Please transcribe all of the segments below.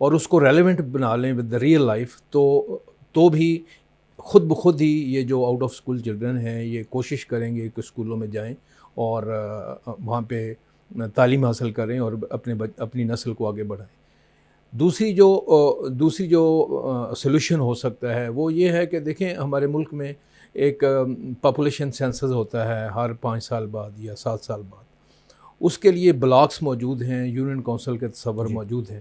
اور اس کو ریلیونٹ بنا لیں ود دا ریئل لائف، تو بھی خود بخود ہی یہ جو آؤٹ آف اسکول چلڈرن ہیں یہ کوشش کریں گے کہ اسکولوں میں جائیں اور وہاں پہ تعلیم حاصل کریں اور اپنی نسل کو آگے بڑھائیں۔ دوسری جو سلوشن ہو سکتا ہے وہ یہ ہے کہ دیکھیں ہمارے ملک میں ایک پاپولیشن سینسس ہوتا ہے ہر 5 سال بعد یا 7 سال بعد، اس کے لیے بلاکس موجود ہیں، یونین کونسل کے تصور موجود ہیں۔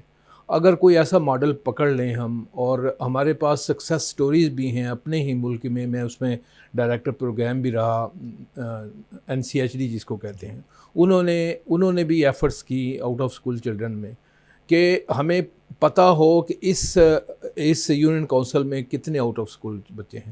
اگر کوئی ایسا ماڈل پکڑ لیں ہم، اور ہمارے پاس سکسیس سٹوریز بھی ہیں اپنے ہی ملک میں اس میں ڈائریکٹر پروگرام بھی رہا، NCHD جس کو کہتے ہیں، انہوں نے بھی ایفرٹس کی آؤٹ آف اسکول چلڈرن میں کہ ہمیں پتہ ہو کہ اس یونین کونسل میں کتنے آؤٹ آف اسکول بچے ہیں،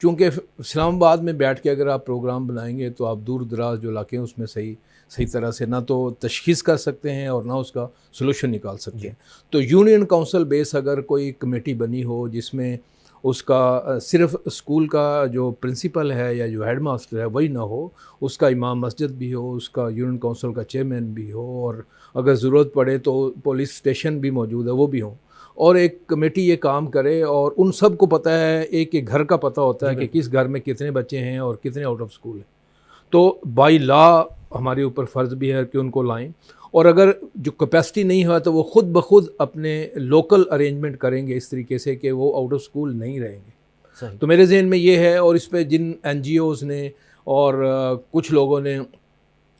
چونکہ اسلام آباد میں بیٹھ کے اگر آپ پروگرام بنائیں گے تو آپ دور دراز جو علاقے ہیں اس میں صحیح طرح سے نہ تو تشخیص کر سکتے ہیں اور نہ اس کا سلوشن نکال سکتے ہیں۔ تو یونین کونسل بیس اگر کوئی کمیٹی بنی ہو جس میں اس کا صرف اسکول کا جو پرنسپل ہے یا جو ہیڈ ماسٹر ہے وہی نہ ہو، اس کا امام مسجد بھی ہو، اس کا یونین کونسل کا چیئرمین بھی ہو، اور اگر ضرورت پڑے تو پولیس اسٹیشن بھی موجود ہے وہ بھی ہوں، اور ایک کمیٹی یہ کام کرے اور ان سب کو پتہ ہے، ایک گھر کا پتہ ہوتا ہے کہ کس گھر میں کتنے بچے ہیں اور کتنے آؤٹ آف اسکول ہیں، تو بائی لا ہمارے اوپر فرض بھی ہے کہ ان کو لائیں، اور اگر جو کیپیسٹی نہیں ہوا تو وہ خود بخود اپنے لوکل ارینجمنٹ کریں گے اس طریقے سے کہ وہ آؤٹ آف اسکول نہیں رہیں گے۔ تو میرے ذہن میں یہ ہے، اور اس پہ جن NGOs نے اور کچھ لوگوں نے،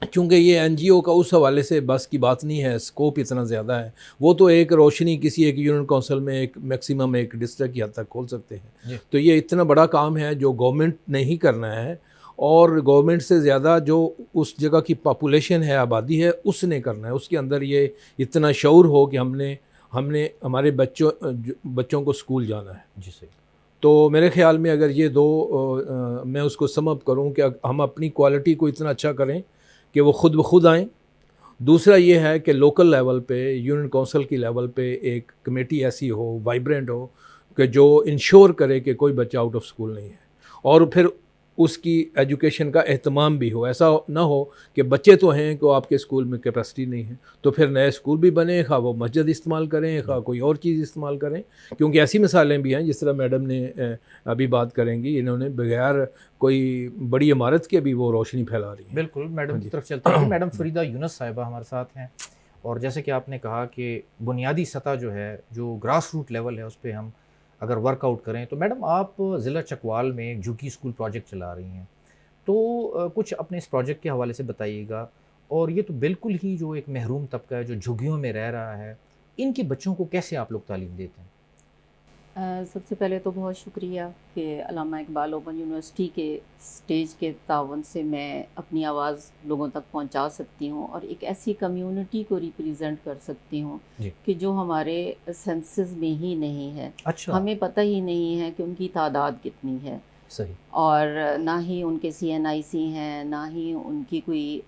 چونکہ یہ NGO کا اس حوالے سے بس کی بات نہیں ہے، اسکوپ اتنا زیادہ ہے، وہ تو ایک روشنی کسی ایک یونین کونسل میں ایک میکسیمم ایک ڈسٹرکٹ کی حد تک کھول سکتے ہیں، تو یہ اتنا بڑا کام ہے جو گورنمنٹ نے ہی کرنا ہے، اور گورنمنٹ سے زیادہ جو اس جگہ کی پاپولیشن ہے، آبادی ہے، اس نے کرنا ہے، اس کے اندر یہ اتنا شعور ہو کہ ہم نے ہمارے بچوں کو اسکول جانا ہے۔ جی صحیح۔ تو میرے خیال میں اگر یہ دو میں اس کو سم اپ کروں کہ ہم اپنی کوالٹی کو اتنا اچھا کریں کہ وہ خود بخود آئیں۔ دوسرا یہ ہے کہ لوکل لیول پہ، یونین کونسل کی لیول پہ ایک کمیٹی ایسی ہو، وائبرنٹ ہو، کہ جو انشور کرے کہ کوئی بچہ آؤٹ آف اسکول نہیں ہے، اور پھر اس کی ایجوکیشن کا اہتمام بھی ہو۔ ایسا نہ ہو کہ بچے تو ہیں کہ آپ کے اسکول میں کیپیسٹی نہیں ہے، تو پھر نئے اسکول بھی بنے، خواہ وہ مسجد استعمال کریں، خواہ کوئی اور چیز استعمال کریں، کیونکہ ایسی مثالیں بھی ہیں، جس طرح میڈم نے ابھی بات کریں گی، انہوں نے بغیر کوئی بڑی عمارت کے بھی وہ روشنی پھیلا رہی ہیں۔ بالکل، میڈم کی طرف چلتے ہیں۔ میڈم فریدہ یونس صاحبہ ہمارے ساتھ ہیں، اور جیسے کہ آپ نے کہا کہ بنیادی سطح جو ہے، جو گراس روٹ لیول ہے، اس پہ ہم اگر ورک آؤٹ کریں، تو میڈم آپ ضلع چکوال میں ایک جھگی اسکول پروجیکٹ چلا رہی ہیں، تو کچھ اپنے اس پروجیکٹ کے حوالے سے بتائیے گا، اور یہ تو بالکل ہی جو ایک محروم طبقہ ہے جو جھگیوں میں رہ رہا ہے، ان کے بچوں کو کیسے آپ لوگ تعلیم دیتے ہیں؟ سب سے پہلے تو بہت شکریہ کہ علامہ اقبال اوپن یونیورسٹی کے اسٹیج کے تعاون سے میں اپنی آواز لوگوں تک پہنچا سکتی ہوں، اور ایک ایسی کمیونٹی کو ریپریزنٹ کر سکتی ہوں کہ جو ہمارے سینسز میں ہی نہیں ہے۔ اچھا، ہمیں پتہ ہی نہیں ہے کہ ان کی تعداد کتنی ہے، صحیح، اور نہ ہی ان کے CNIC ہیں، نہ ہی ان کی کوئی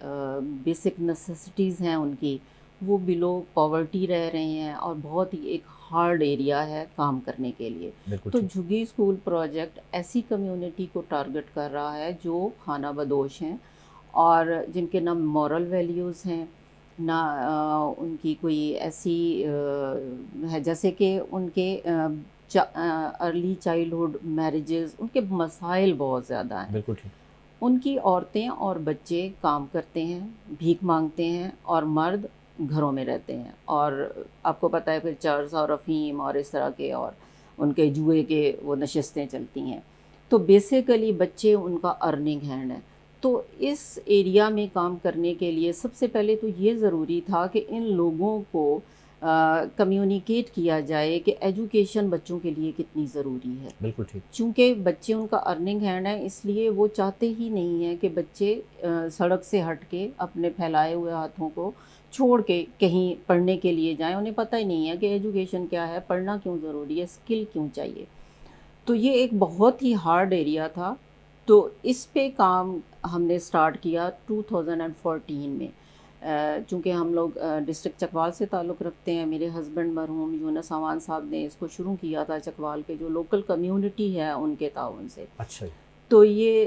بیسک نیسیسٹیز ہیں ان کی، وہ بلو پاورٹی رہ رہے ہیں، اور بہت ہی ایک ہارڈ ایریا ہے کام کرنے کے لیے۔ تو جھگی اسکول پروجیکٹ ایسی کمیونٹی کو ٹارگٹ کر رہا ہے جو خانہ بدوش ہیں، اور جن کے نہ مورل ویلیوز ہیں، نہ ان کی کوئی ایسی ہے، جیسے کہ ان کے ارلی چائلڈہڈ میرجز، ان کے مسائل بہت زیادہ ہیں۔ بالکل ٹھیک۔ ان کی عورتیں اور بچے کام کرتے ہیں، بھیک مانگتے ہیں، اور مرد گھروں میں رہتے ہیں، اور آپ کو پتہ ہے پھر چرس اور افیم اور اس طرح کے، اور ان کے جوئے کے وہ نشستیں چلتی ہیں۔ تو بیسیکلی بچے ان کا ارننگ ہینڈ ہے۔ تو اس ایریا میں کام کرنے کے لیے سب سے پہلے تو یہ ضروری تھا کہ ان لوگوں کو کمیونیکیٹ کیا جائے کہ ایجوکیشن بچوں کے لیے کتنی ضروری ہے۔ بالکل ٹھیک۔ چونکہ بچے ان کا ارننگ ہینڈ ہے، اس لیے وہ چاہتے ہی نہیں ہیں کہ بچے سڑک سے ہٹ کے اپنے پھیلائے ہوئے ہاتھوں کو چھوڑ کے کہیں پڑھنے کے لیے جائیں۔ انہیں پتہ ہی نہیں ہے کہ ایجوکیشن کیا ہے، پڑھنا کیوں ضروری ہے، اسکل کیوں چاہیے۔ تو یہ ایک بہت ہی ہارڈ ایریا تھا، تو اس پہ کام ہم نے سٹارٹ کیا 2014 میں۔ چونکہ ہم لوگ ڈسٹرکٹ چکوال سے تعلق رکھتے ہیں، میرے ہسبینڈ مرحوم یونس امان صاحب نے اس کو شروع کیا تھا چکوال کے جو لوکل کمیونٹی ہے ان کے تعاون سے۔ اچھا، تو یہ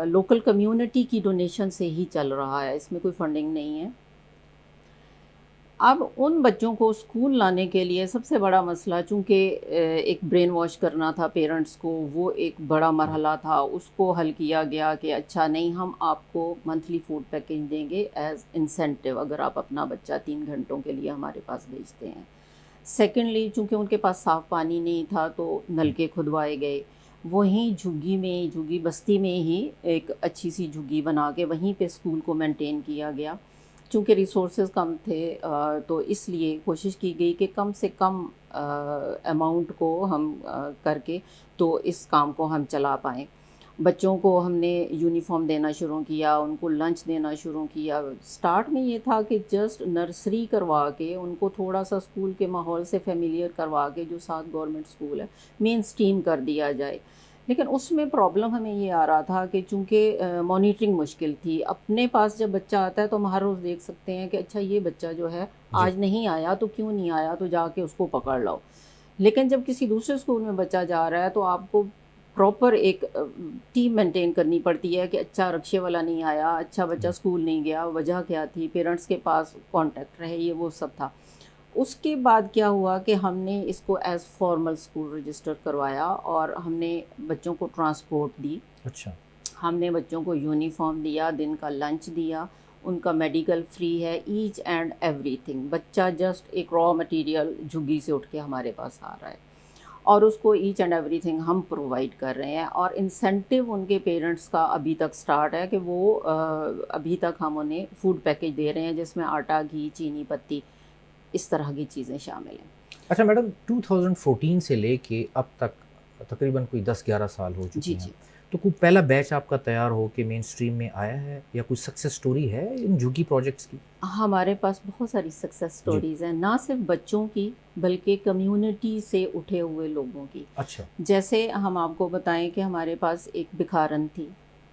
لوکل کمیونٹی کی ڈونیشن سے ہی چل رہا ہے، اس میں کوئی فنڈنگ نہیں ہے۔ اب ان بچوں کو اسکول لانے کے لیے سب سے بڑا مسئلہ، چونکہ ایک برین واش کرنا تھا پیرنٹس کو، وہ ایک بڑا مرحلہ تھا، اس کو حل کیا گیا کہ اچھا نہیں، ہم آپ کو منتھلی فوڈ پیکیج دیں گے ایز انسینٹیو اگر آپ اپنا بچہ 3 گھنٹوں کے لیے ہمارے پاس بھیجتے ہیں۔ سیکنڈلی، چونکہ ان کے پاس صاف پانی نہیں تھا تو نلکے کھدوائے گئے، وہیں جھگی بستی میں ہی ایک اچھی سی جھگی بنا کے وہیں پہ اسکول کو مینٹین کیا گیا۔ چونکہ ریسورسز کم تھے تو اس لیے کوشش کی گئی کہ کم سے کم اماؤنٹ کو ہم کر کے تو اس کام کو ہم چلا پائیں۔ بچوں کو ہم نے یونیفارم دینا شروع کیا، ان کو لنچ دینا شروع کیا۔ سٹارٹ میں یہ تھا کہ جسٹ نرسری کروا کے ان کو تھوڑا سا اسکول کے ماحول سے فیملیئر کروا کے، جو 7 گورنمنٹ اسکول ہے، مین اسٹریم کر دیا جائے۔ لیکن اس میں پرابلم ہمیں یہ آ رہا تھا کہ چونکہ مانیٹرنگ مشکل تھی، اپنے پاس جب بچہ آتا ہے تو ہم ہر روز دیکھ سکتے ہیں کہ اچھا یہ بچہ جو ہے آج نہیں آیا تو کیوں نہیں آیا، تو جا کے اس کو پکڑ لاؤ۔ لیکن جب کسی دوسرے اسکول میں بچہ جا رہا ہے تو آپ کو پراپر ایک ٹیم مینٹین کرنی پڑتی ہے کہ اچھا رکشے والا نہیں آیا، اچھا بچہ اسکول نہیں گیا، وجہ کیا تھی، پیرنٹس کے پاس کانٹیکٹ رہے، یہ وہ سب تھا۔ اس کے بعد کیا ہوا کہ ہم نے اس کو ایز فارمل اسکول رجسٹر کروایا اور ہم نے بچوں کو ٹرانسپورٹ دی، اچھا، ہم نے بچوں کو یونیفارم دیا، دن کا لنچ دیا، ان کا میڈیکل فری ہے، ایچ اینڈ ایوری تھنگ۔ بچہ جسٹ ایک را مٹیریل جھگی سے اٹھ کے ہمارے پاس آ رہا ہے اور اس کو ایچ اینڈ ایوری تھنگ ہم پرووائڈ کر رہے ہیں۔ اور انسینٹیو ان کے پیرنٹس کا ابھی تک سٹارٹ ہے کہ وہ ابھی تک ہم انہیں فوڈ پیکیج دے رہے ہیں جس میں آٹا، گھی، چینی پتی، اس طرح کی چیزیں شامل ہیں۔ اچھا میڈم، 2014 سے لے کے اب تک تقریباً کوئی 10-11 سال ہو چکے جی ہیں، جی، تو کوئی پہلا بیچ آپ کا تیار ہو کہ مین سٹریم میں آیا ہے، یا کوئی سکسیس سٹوری ہے ان جھگی پروجیکٹس کی؟ ہمارے پاس بہت ساری سکسیس سٹوریز ہیں، نہ صرف بچوں کی بلکہ کمیونٹی سے اٹھے ہوئے لوگوں کی۔ اچھا، جیسے ہم آپ کو بتائیں کہ ہمارے پاس ایک بکھارن تھی،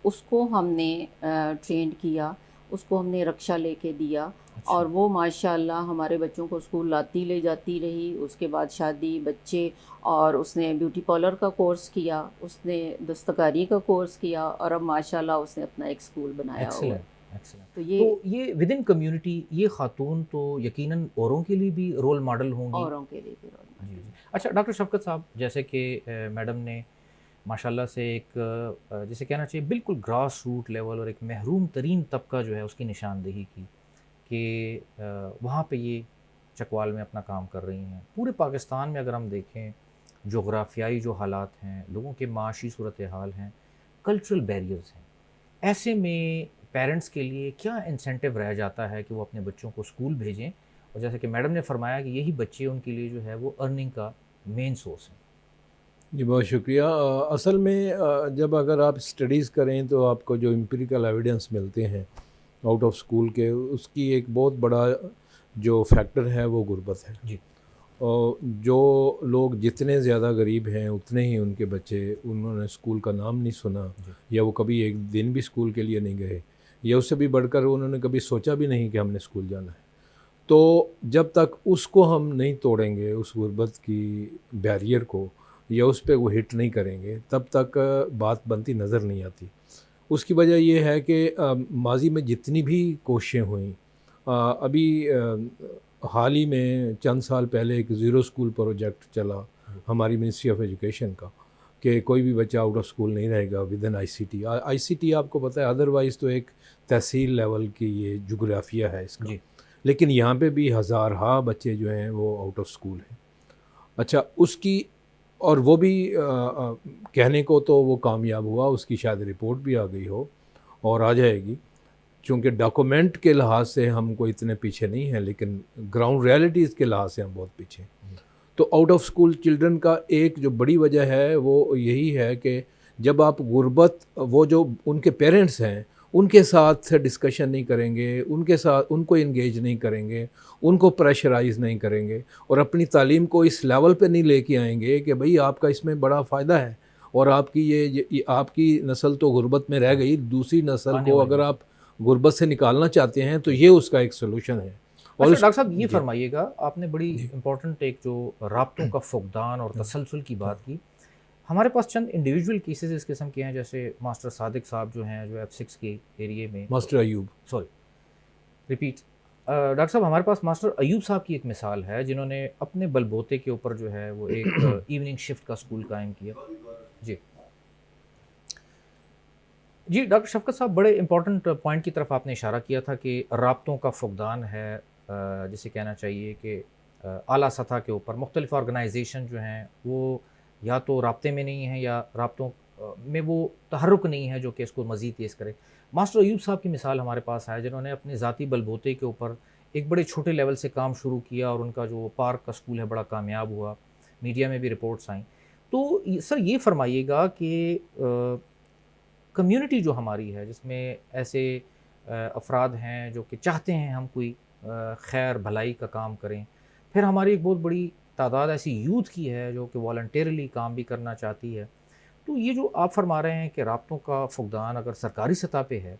اس کو ہم نے ٹرینڈ کیا، اس کو ہم نے رکشہ لے کے دیا اور وہ ماشاء اللہ ہمارے بچوں کو اسکول لاتی لے جاتی رہی۔ اس کے بعد شادی، بچے، اور اس نے بیوٹی پارلر کا کورس کیا، اس نے دستکاری کا کورس کیا اور اب ماشاء اللہ اس نے اپنا ایک اسکول بنایا ہوا ہے۔ ایکسلنٹ۔ تو تو یہ ود ان کمیونٹی یہ خاتون تو یقیناً اوروں کے لیے بھی رول ماڈل ہوں گی۔ اوروں کے لیے بھی رول ماڈل۔ جی جی۔ اچھا ڈاکٹر شفقت صاحب، جیسے کہ میڈم نے ماشاءاللہ سے ایک جسے کہنا چاہیے بالکل گراس روٹ لیول اور ایک محروم ترین طبقہ جو ہے اس کی نشاندہی کی کہ وہاں پہ یہ چکوال میں اپنا کام کر رہی ہیں۔ پورے پاکستان میں اگر ہم دیکھیں جغرافیائی جو حالات ہیں، لوگوں کے معاشی صورتحال ہیں، کلچرل بیریئرز ہیں، ایسے میں پیرنٹس کے لیے کیا انسینٹیو رہ جاتا ہے کہ وہ اپنے بچوں کو اسکول بھیجیں؟ اور جیسے کہ میڈم نے فرمایا کہ یہی بچے ان کے لیے جو ہے وہ ارننگ کا مین سورس ہیں۔ جی بہت شکریہ۔ اصل میں جب اگر آپ اسٹڈیز کریں تو آپ کو جو امپیریکل ایویڈنس ملتے ہیں آؤٹ آف اسکول کے، اس کی ایک بہت بڑا جو فیکٹر ہے وہ غربت ہے۔ جی، اور جو لوگ جتنے زیادہ غریب ہیں اتنے ہی ان کے بچے، انہوں نے اسکول کا نام نہیں سنا، یا وہ کبھی ایک دن بھی اسکول کے لیے نہیں گئے، یا اس سے بھی بڑھ کر انہوں نے کبھی سوچا بھی نہیں کہ ہم نے اسکول جانا ہے۔ تو جب تک اس کو ہم نہیں توڑیں گے، اس غربت کی بیریئر کو، یا اس پہ وہ ہٹ نہیں کریں گے، تب تک بات بنتی نظر نہیں آتی۔ اس کی وجہ یہ ہے کہ ماضی میں جتنی بھی کوششیں ہوئیں، ابھی حال ہی میں چند سال پہلے ایک زیرو اسکول پروجیکٹ چلا ہماری منسٹری آف ایجوکیشن کا، کہ کوئی بھی بچہ آؤٹ آف اسکول نہیں رہے گا with in I C T آپ کو پتہ ہے، ادروائز تو ایک تحصیل لیول کی یہ جغرافیہ ہے اس کا، لیکن یہاں پہ بھی ہزارہا بچے جو ہیں وہ آؤٹ آف اسکول ہیں۔ اچھا، اس کی اور وہ بھی کہنے کو تو وہ کامیاب ہوا، اس کی شاید رپورٹ بھی آ گئی ہو اور آ جائے گی، چونکہ ڈاکومنٹ کے لحاظ سے ہم کوئی اتنے پیچھے نہیں ہیں، لیکن گراؤنڈ ریالٹیز کے لحاظ سے ہم بہت پیچھے ہیں۔ تو آؤٹ آف اسکول چلڈرن کا ایک جو بڑی وجہ ہے وہ یہی ہے کہ جب آپ غربت، وہ جو ان کے پیرنٹس ہیں ان کے ساتھ ڈسکشن نہیں کریں گے، ان کے ساتھ ان کو انگیج نہیں کریں گے، ان کو پریشرائز نہیں کریں گے، اور اپنی تعلیم کو اس لیول پہ نہیں لے کے آئیں گے کہ بھئی آپ کا اس میں بڑا فائدہ ہے، اور آپ کی یہ آپ کی نسل تو غربت میں رہ گئی، دوسری نسل کو اگر آپ غربت سے نکالنا چاہتے ہیں تو یہ اس کا ایک سولوشن ہے۔ اور ڈاکٹر صاحب یہ فرمائیے گا، آپ نے بڑی امپورٹنٹ ایک جو رابطوں کا فقدان اور تسلسل کی بات کی، ہمارے پاس چند انڈیویجول کیسز اس قسم کے ہیں، جیسے ماسٹر صادق صاحب جو ہیں، جو F6 کے ایریے میں، ماسٹر ایوب، ریپیٹ، ڈاکٹر صاحب ہمارے پاس ماسٹر ایوب صاحب کی ایک مثال ہے جنہوں نے اپنے بل بوتے کے اوپر جو ہے وہ ایک ایوننگ شفٹ کا اسکول قائم کیا. جی ڈاکٹر شفقت صاحب، بڑے امپورٹنٹ پوائنٹ کی طرف آپ نے اشارہ کیا تھا کہ رابطوں کا فقدان ہے، جسے کہنا چاہیے کہ اعلیٰ سطح کے اوپر مختلف آرگنائزیشن جو ہیں وہ یا تو رابطے میں نہیں ہیں یا رابطوں میں وہ تحرک نہیں ہے جو کہ اس کو مزید تیز کرے. ماسٹر ایوب صاحب کی مثال ہمارے پاس ہے جنہوں نے اپنے ذاتی بل بوتے کے اوپر ایک بڑے چھوٹے لیول سے کام شروع کیا اور ان کا جو پارک کا اسکول ہے بڑا کامیاب ہوا، میڈیا میں بھی رپورٹس آئیں. تو سر یہ فرمائیے گا کہ کمیونٹی جو ہماری ہے جس میں ایسے افراد ہیں جو کہ چاہتے ہیں ہم کوئی خیر بھلائی کا کام کریں، پھر ہماری ایک بہت بڑی تعداد ایسی یوتھ کی ہے جو کہ والنٹیرلی کام بھی کرنا چاہتی ہے. تو یہ جو آپ فرما رہے ہیں کہ رابطوں کا فقدان اگر سرکاری سطح پہ ہے،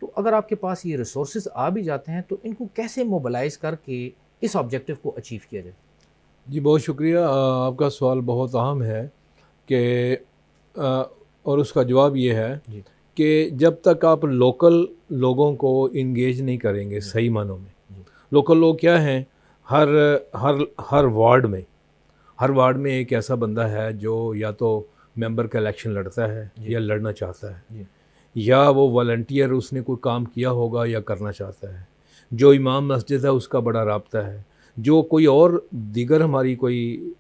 تو اگر آپ کے پاس یہ ریسورسز آ بھی جاتے ہیں تو ان کو کیسے موبلائز کر کے اس آبجیکٹیو کو اچیو کیا جائے؟ جی بہت شکریہ. آپ کا سوال بہت اہم ہے کہ اور اس کا جواب یہ ہے جی کہ جب تک آپ لوکل لوگوں کو انگیج نہیں کریں گے صحیح معنوں میں. لوکل لوگ کیا ہیں؟ ہر وارڈ میں ایک ایسا بندہ ہے جو یا تو ممبر کا الیکشن لڑتا ہے یا لڑنا چاہتا ہے، یا وہ والنٹیئر اس نے کوئی کام کیا ہوگا یا کرنا چاہتا ہے. جو امام مسجد ہے اس کا بڑا رابطہ ہے. جو کوئی اور دیگر ہماری کوئی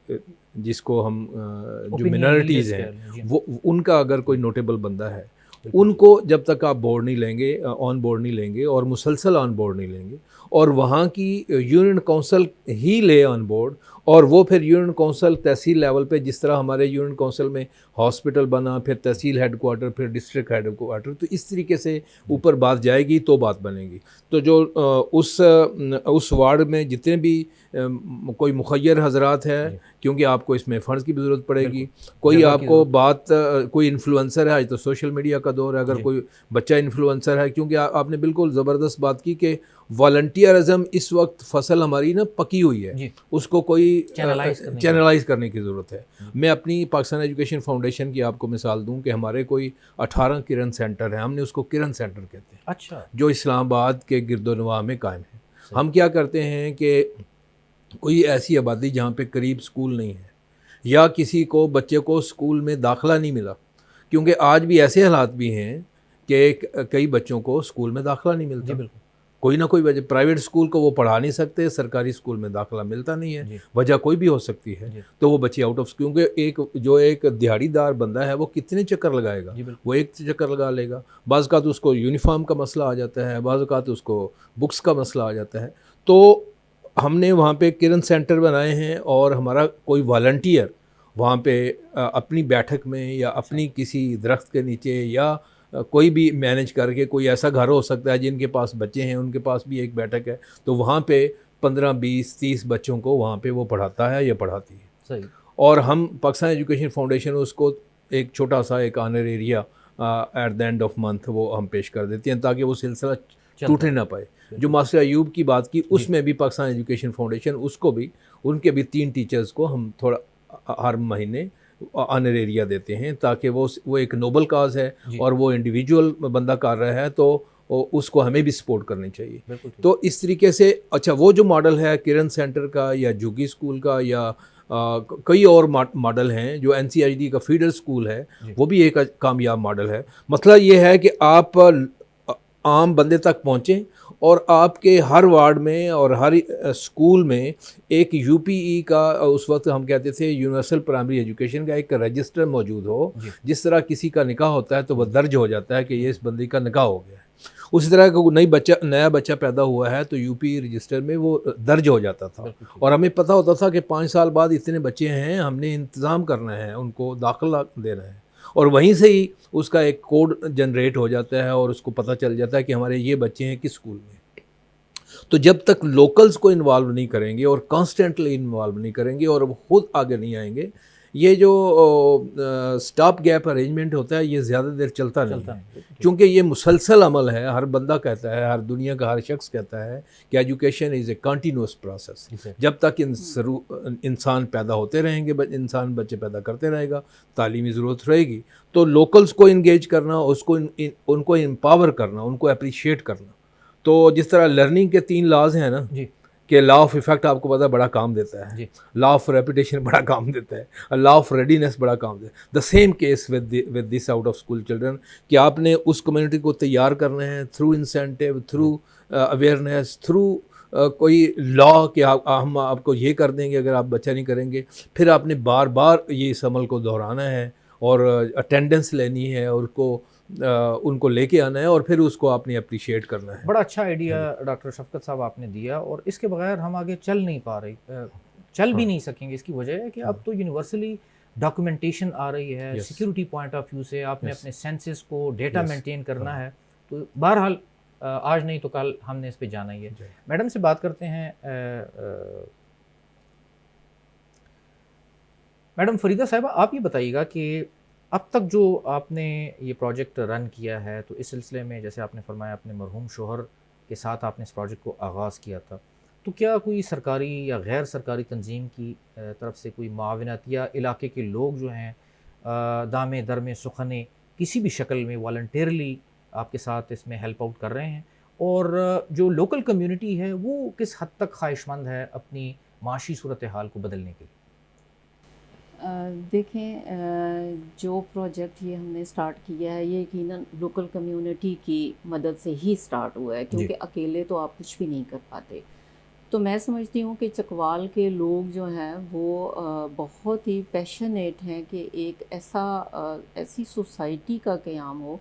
جس کو ہم جو منارٹیز ہیں وہ ان کا اگر کوئی نوٹیبل بندہ ہے، ان کو جب تک آپ بورڈ نہیں لیں گے، آن بورڈ نہیں لیں گے اور مسلسل آن بورڈ نہیں لیں گے اور وہاں کی یونین کونسل ہی لے آن بورڈ، اور وہ پھر یونین کونسل تحصیل لیول پہ، جس طرح ہمارے یونین کونسل میں ہاسپٹل بنا، پھر تحصیل ہیڈ کوارٹر، پھر ڈسٹرکٹ ہیڈ کوارٹر، تو اس طریقے سے اوپر بات جائے گی تو بات بنے گی. تو جو اس وارڈ میں جتنے بھی کوئی مخیر حضرات ہیں، کیونکہ آپ کو اس میں فنڈز کی بھی ضرورت پڑے گی، کوئی آپ کو بات کوئی انفلوئنسر ہے، آج تو سوشل میڈیا کا دور ہے، اگر کوئی بچہ انفلوئنسر ہے، کیونکہ آپ نے بالکل زبردست بات کی کہ والنٹیئرزم اس وقت فصل ہماری نا پکی ہوئی ہے، اس کو کوئی چینلائز کرنے کی ضرورت ہے. میں اپنی پاکستان ایجوکیشن فاؤنڈیشن کی آپ کو مثال دوں کہ ہمارے کوئی 18 کرن سینٹر ہیں، ہم نے اس کو کرن سینٹر کہتے ہیں. اچھا. جو اسلام آباد کے گرد و نواح میں قائم ہے. ہم کیا کرتے ہیں کہ کوئی ایسی آبادی جہاں پہ قریب سکول نہیں ہے یا کسی کو بچے کو سکول میں داخلہ نہیں ملا، کیونکہ آج بھی ایسے حالات بھی ہیں کہ کئی بچوں کو سکول میں داخلہ نہیں ملتا. کوئی نہ کوئی وجہ، پرائیویٹ سکول کو وہ پڑھا نہیں سکتے، سرکاری سکول میں داخلہ ملتا نہیں ہے، وجہ کوئی بھی ہو سکتی ہے. تو وہ بچے آؤٹ آف، کیونکہ ایک دیہڑی دار بندہ ہے وہ کتنے چکر لگائے گا؟ وہ ایک چکر لگا لے گا. بعض اوقات اس کو یونیفارم کا مسئلہ آ جاتا ہے، بعض اوقات اس کو بکس کا مسئلہ آ جاتا ہے. تو ہم نے وہاں پہ کرن سینٹر بنائے ہیں اور ہمارا کوئی والنٹیئر وہاں پہ اپنی بیٹھک میں یا اپنی کسی درخت کے نیچے یا کوئی بھی مینیج کر کے، کوئی ایسا گھر ہو سکتا ہے جن کے پاس بچے ہیں، ان کے پاس بھی ایک بیٹھک ہے، تو وہاں پہ 15 20 30 بچوں کو وہاں پہ وہ پڑھاتا ہے یا پڑھاتی ہے. صحیح. اور ہم پاکستان ایجوکیشن فاؤنڈیشن اس کو ایک چھوٹا سا ایک honour area at the end of month وہ ہم پیش کر دیتے ہیں تاکہ وہ سلسلہ ٹوٹنے نہ پائے. جو ماسٹر ایوب کی بات کی اس میں بھی پاکستان ایجوکیشن فاؤنڈیشن اس کو بھی ان کے بھی 3 ٹیچرز کو ہم تھوڑا ہر مہینے آنر ایریا دیتے ہیں تاکہ وہ ایک نوبل کاز ہے اور وہ انڈیویجول بندہ کر رہا ہے تو اس کو ہمیں بھی سپورٹ کرنی چاہیے. تو اس طریقے سے اچھا وہ جو ماڈل ہے کرن سینٹر کا یا جھگی اسکول کا یا کئی اور ماڈل ہیں، جو NCID کا فیڈر اسکول ہے وہ بھی ایک کامیاب ماڈل ہے. مسئلہ یہ ہے کہ آپ عام بندے تک پہنچیں اور آپ کے ہر وارڈ میں اور ہر اسکول میں ایک UPE کا، اس وقت ہم کہتے تھے یونیورسل پرائمری ایجوکیشن کا، ایک رجسٹر موجود ہو. جس طرح کسی کا نکاح ہوتا ہے تو وہ درج ہو جاتا ہے کہ یہ اس بندے کا نکاح ہو گیا ہے، اسی طرح کا نیا بچہ پیدا ہوا ہے تو UPE رجسٹر میں وہ درج ہو جاتا تھا. اور ہمیں پتہ ہوتا تھا کہ 5 سال بعد اتنے بچے ہیں، ہم نے انتظام کرنا ہے، ان کو داخلہ دینا ہے، اور وہیں سے ہی اس کا ایک کوڈ جنریٹ ہو جاتا ہے اور اس کو پتہ چل جاتا ہے کہ ہمارے یہ بچے ہیں کس اسکول میں. تو جب تک لوکلز کو انوالو نہیں کریں گے اور کانسٹنٹلی انوالو نہیں کریں گے اور وہ خود آگے نہیں آئیں گے، یہ جو سٹاپ گیپ ارینجمنٹ ہوتا ہے یہ زیادہ دیر چلتا نہیں ہے، کیونکہ یہ مسلسل عمل ہے. ہر بندہ کہتا ہے، ہر دنیا کا ہر شخص کہتا ہے کہ education is a continuous process. جب تک انسان پیدا ہوتے رہیں گے، انسان بچے پیدا کرتے رہے گا، تعلیمی ضرورت رہے گی. تو لوکلز کو انگیج کرنا، ان کو امپاور کرنا، ان کو اپریشیٹ کرنا، تو جس طرح لرننگ کے 3 لاز ہیں نا جی کہ لا آف افیکٹ آپ کو پتہ ہے بڑا کام دیتا ہے, جی لا آف ریپیٹیشن بڑا کام دیتا ہے, اور لا آف ریڈینس بڑا کام دیتا ہے. The same case with this out of school children, کہ آپ نے اس کمیونٹی کو تیار کرنا ہے through incentive, through awareness, through کوئی لا کہ ہم آپ کو یہ کر دیں گے اگر آپ بچہ نہیں کریں گے. پھر آپ نے بار بار یہ اس عمل کو دہرانا ہے اور اٹینڈنس لینی ہے اور ان کو لے کے آنا ہے اور پھر اس کو آپ نے اپریشیٹ کرنا ہے. بڑا اچھا آئیڈیا ڈاکٹر شفقت صاحب آپ نے دیا, اور اس کے بغیر ہم آگے چل نہیں پا رہی, چل بھی نہیں سکیں گے. اس کی وجہ ہے کہ اب تو یونیورسلی ڈاکومنٹیشن آ رہی ہے, سیکیورٹی پوائنٹ آف ویو سے آپ نے اپنے سینسز کو ڈیٹا مینٹین کرنا ہے. تو بہرحال آج نہیں تو کل ہم نے اس پہ جانا ہی ہے. میڈم سے بات کرتے ہیں. میڈم فریدہ صاحبہ, آپ یہ بتائیے گا کہ اب تک جو آپ نے یہ پروجیکٹ رن کیا ہے, تو اس سلسلے میں جیسے آپ نے فرمایا اپنے مرحوم شوہر کے ساتھ آپ نے اس پروجیکٹ کو آغاز کیا تھا, تو کیا کوئی سرکاری یا غیر سرکاری تنظیم کی طرف سے کوئی معاونت, یا علاقے کے لوگ جو ہیں دامے درمے سخنے کسی بھی شکل میں والنٹیرلی آپ کے ساتھ اس میں ہیلپ آؤٹ کر رہے ہیں, اور جو لوکل کمیونٹی ہے وہ کس حد تک خواہش مند ہے اپنی معاشی صورتحال کو بدلنے کے لیے؟ دیکھیں, جو پروجیکٹ یہ ہم نے سٹارٹ کیا ہے یہ یقیناً لوکل کمیونٹی کی مدد سے ہی سٹارٹ ہوا ہے, کیونکہ اکیلے تو آپ کچھ بھی نہیں کر پاتے. تو میں سمجھتی ہوں کہ چکوال کے لوگ جو ہیں وہ بہت ہی پیشنیٹ ہیں کہ ایک ایسی سوسائٹی کا قیام ہو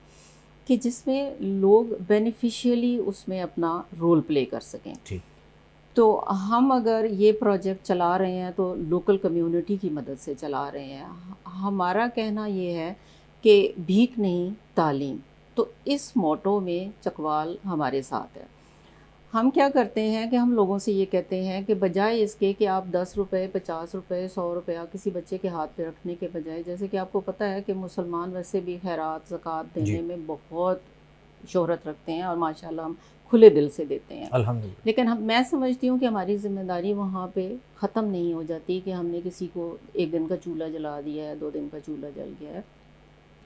کہ جس میں لوگ بینیفیشیلی اس میں اپنا رول پلے کر سکیں. تو ہم اگر یہ پروجیکٹ چلا رہے ہیں تو لوکل کمیونٹی کی مدد سے چلا رہے ہیں. ہمارا کہنا یہ ہے کہ بھیک نہیں تعلیم, تو اس موٹو میں چکوال ہمارے ساتھ ہے. ہم کیا کرتے ہیں کہ ہم لوگوں سے یہ کہتے ہیں کہ بجائے اس کے کہ آپ 10 روپے 50 روپے 100 روپیہ کسی بچے کے ہاتھ پہ رکھنے کے بجائے, جیسے کہ آپ کو پتہ ہے کہ مسلمان ویسے بھی خیرات زکوٰۃ دینے میں بہت شہرت رکھتے ہیں, اور ماشاءاللہ ہم کھلے دل سے دیتے ہیں الحمدللہ. لیکن میں سمجھتی ہوں کہ ہماری ذمہ داری وہاں پہ ختم نہیں ہو جاتی کہ ہم نے کسی کو 1 دن کا چولہا جلا دیا ہے, 2 دن کا چولہا جل گیا ہے.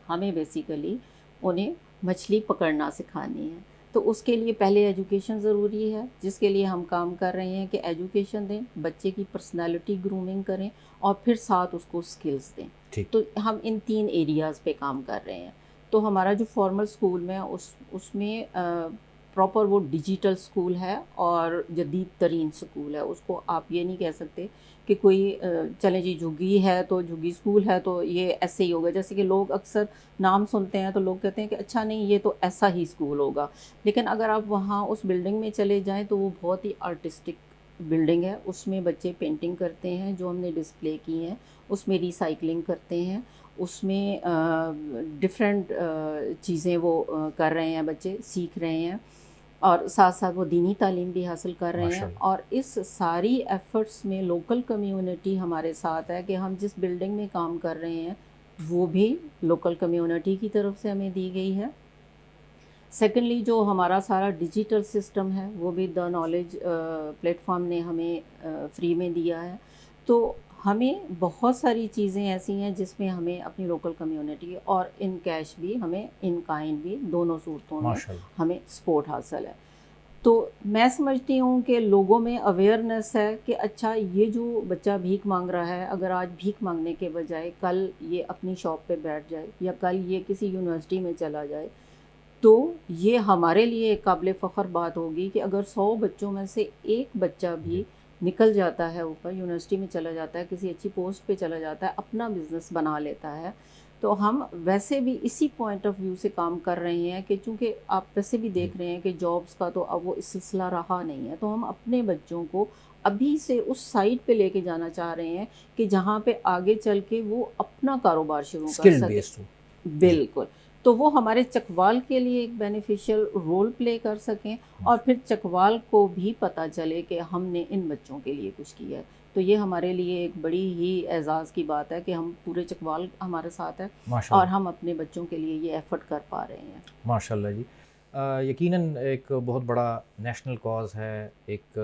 ہمیں بیسیکلی انہیں مچھلی پکڑنا سکھانی ہے. تو اس کے لیے پہلے ایجوکیشن ضروری ہے, جس کے لیے ہم کام کر رہے ہیں کہ ایجوکیشن دیں, بچے کی پرسنالٹی گرومنگ کریں, اور پھر ساتھ اس کو سکلز دیں. تو ہم ان 3 ایریاز پہ کام کر رہے ہیں. تو ہمارا جو فارمل سکول میں اس میں پراپر وہ ڈیجیٹل سکول ہے اور جدید ترین سکول ہے. اس کو آپ یہ نہیں کہہ سکتے کہ کوئی چلیں جی جھگی ہے تو جھگی سکول ہے تو یہ ایسے ہی ہوگا. جیسے کہ لوگ اکثر نام سنتے ہیں تو لوگ کہتے ہیں کہ اچھا نہیں یہ تو ایسا ہی سکول ہوگا, لیکن اگر آپ وہاں اس بلڈنگ میں چلے جائیں تو وہ بہت ہی آرٹسٹک بلڈنگ ہے. اس میں بچے پینٹنگ کرتے ہیں جو ہم نے ڈسپلے کی ہیں, اس میں ریسائکلنگ کرتے ہیں, اس میں ڈفرینٹ چیزیں وہ کر رہے ہیں, بچے سیکھ رہے ہیں, اور ساتھ ساتھ وہ دینی تعلیم بھی حاصل کر رہے ہیں. اور اس ساری ایفرٹس میں لوکل کمیونٹی ہمارے ساتھ ہے کہ ہم جس بلڈنگ میں کام کر رہے ہیں وہ بھی لوکل کمیونٹی کی طرف سے ہمیں دی گئی ہے. سیکنڈلی جو ہمارا سارا ڈیجیٹل سسٹم ہے وہ بھی دا نالج پلیٹ فارم نے ہمیں فری میں دیا ہے. تو ہمیں بہت ساری چیزیں ایسی ہیں جس میں ہمیں اپنی لوکل کمیونٹی اور ان کیش بھی, ہمیں ان کائنڈ بھی, دونوں صورتوں میں ہمیں سپورٹ حاصل ہے. تو میں سمجھتی ہوں کہ لوگوں میں اویئرنیس ہے کہ اچھا یہ جو بچہ بھیک مانگ رہا ہے, اگر آج بھیک مانگنے کے بجائے کل یہ اپنی شاپ پہ بیٹھ جائے یا کل یہ کسی یونیورسٹی میں چلا جائے, تو یہ ہمارے لیے ایک قابل فخر بات ہوگی کہ اگر 100 بچوں میں سے ایک بچہ بھی نکل جاتا ہے اوپر, یونیورسٹی میں چلا جاتا ہے, کسی اچھی پوسٹ پہ چلا جاتا ہے, اپنا بزنس بنا لیتا ہے. تو ہم ویسے بھی اسی پوائنٹ آف ویو سے کام کر رہے ہیں کہ چونکہ آپ ویسے بھی دیکھ رہے ہیں کہ جابس کا تو اب وہ اس سلسلہ رہا نہیں ہے, تو ہم اپنے بچوں کو ابھی سے اس سائٹ پہ لے کے جانا چاہ رہے ہیں کہ جہاں پہ آگے چل کے وہ اپنا کاروبار شروع کر سکے. بالکل. تو وہ ہمارے چکوال کے لیے ایک بینیفیشیل رول پلے کر سکیں, اور پھر چکوال کو بھی پتہ چلے کہ ہم نے ان بچوں کے لیے کچھ کیا ہے. تو یہ ہمارے لیے ایک بڑی ہی اعزاز کی بات ہے کہ ہم پورے چکوال ہمارے ساتھ ہے اور ہم اپنے بچوں کے لیے یہ ایفرٹ کر پا رہے ہیں. ماشاء اللہ جی. یقیناً ایک بہت بڑا نیشنل کاز ہے, ایک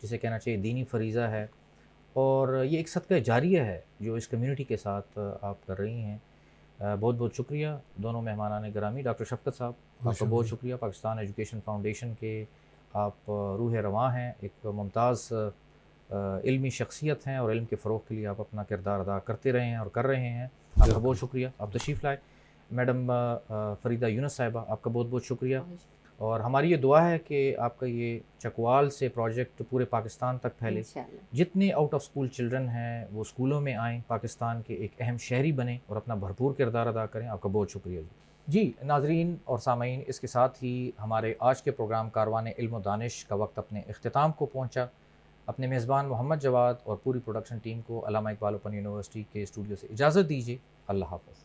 جسے کہنا چاہیے دینی فریضہ ہے, اور یہ ایک صدقہ جاریہ ہے جو اس کمیونٹی کے ساتھ آپ کر رہی ہیں. بہت بہت شکریہ دونوں مہمانان گرامی. ڈاکٹر شفقت صاحب آپ کا بہت شکریہ. پاکستان ایجوکیشن فاؤنڈیشن کے آپ روح رواں ہیں, ایک ممتاز علمی شخصیت ہیں اور علم کے فروغ کے لیے آپ اپنا کردار ادا کرتے رہے ہیں اور کر رہے ہیں. آپ کا بہت شکریہ, آپ تشریف لائے. میڈم فریدہ یونس صاحبہ آپ کا بہت بہت شکریہ. اور ہماری یہ دعا ہے کہ آپ کا یہ چکوال سے پروجیکٹ پورے پاکستان تک پھیلے, جتنے آؤٹ آف اسکول چلڈرن ہیں وہ اسکولوں میں آئیں, پاکستان کے ایک اہم شہری بنیں اور اپنا بھرپور کردار ادا کریں. آپ کا بہت شکریہ جی. ناظرین اور سامعین, اس کے ساتھ ہی ہمارے آج کے پروگرام کاروان علم و دانش کا وقت اپنے اختتام کو پہنچا. اپنے میزبان محمد جواد اور پوری پروڈکشن ٹیم کو علامہ اقبال اوپن یونیورسٹی کے اسٹوڈیو سے اجازت دیجیے. اللہ حافظ.